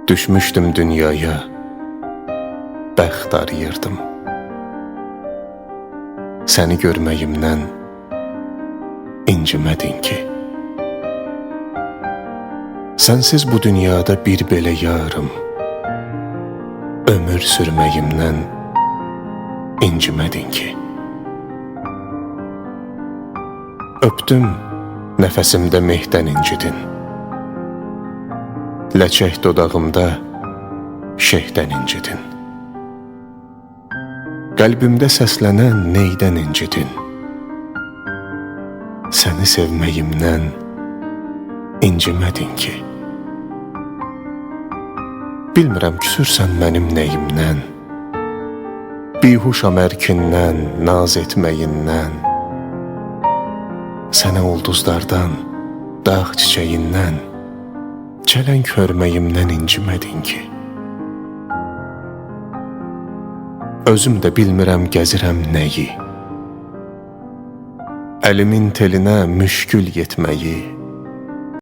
Düşmüşdüm dünyaya, bəxt arayırdım. Səni görməyimdən incimədin ki. Sənsiz bu dünyada bir belə yarım, ömür sürməyimdən incimədin ki. Öpdüm, nəfəsimdə mehdən incidin. Ləçək dodağımda şehdən incidin. Qəlbimdə səslənən neydən incidin. Səni sevməyimdən incimədin ki. Bilmirəm küsürsən mənim nəyimdən, bihuşam ərkindən, naz etməyindən, sənə ulduzlardan, dağ çiçəyindən, çələng hörməyimdən incimədin ki. Özüm də bilmirəm gəzirəm nəyi, əlimin telinə müşkül yetməyi,